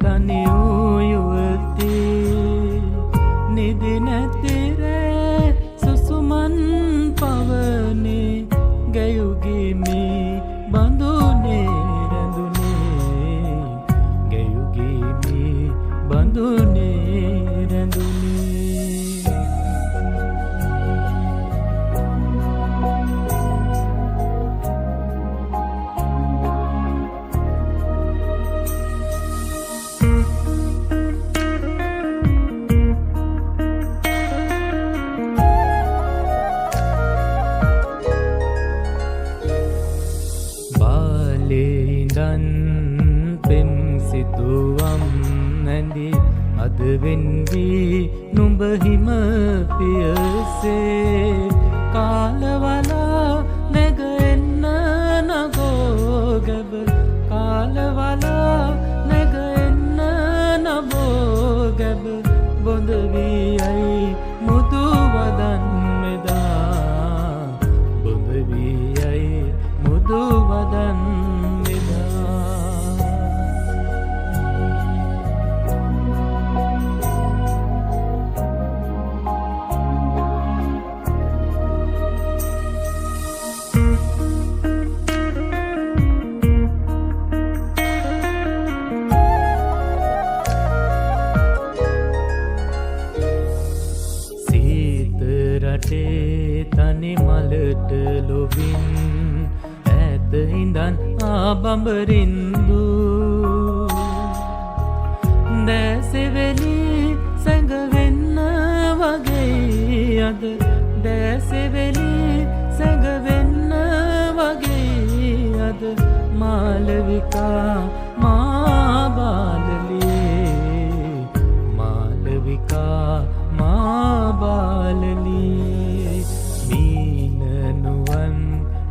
තනි වූ යුවතී නිදි නැතිරේ සුසුමන් පවනේ ගැයුගිමි බඳුනේ රැඳුනේ ගැයුගිමි බඳුනේ රැඳුනේ ඉඳන් පෙම් සිතුවම් නැඳි අද වෙන්වී නුඹ හිම පියසේ කාලවලා නැග එන්න නගෝ ගැබ කාලවලා නැග එන්න නබෝ ගැබ බොඳ වී යයි මුදු වදන් මෙදා බොඳ වී යයි මුදු වදන් රටේ තනි මලට ලොබින් ඈත ඉඳන් ආබඹරින්දු දැසෙවෙලි සැඟවෙන්න වගේ අද දැසෙවෙලි සැඟවෙන්න වගේ අද මාලවිකා මා බාලලී මාලවිකා මා බාලලී මීනනුවන්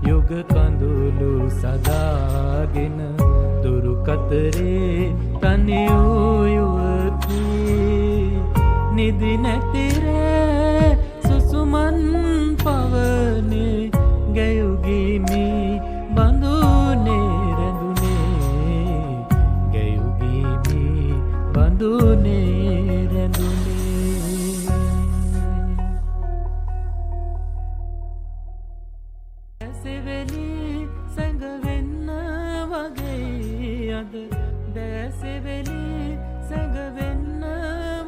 යුග කඳුළු සදාගෙන දුරු කතරේ තනි වූ යුවතී නිදි නැතිරේ සුසුමන් පවනේ ගැයුගිමි බඳුනේ රැඳුනේ ගැයුගිමි බඳුනේ රැඳුනේ දැසෙවෙලි සැඟවෙන්න වගේ අද දැසෙවෙලි සැඟවෙන්න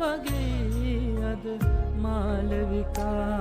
වගේ අද මාලවිකා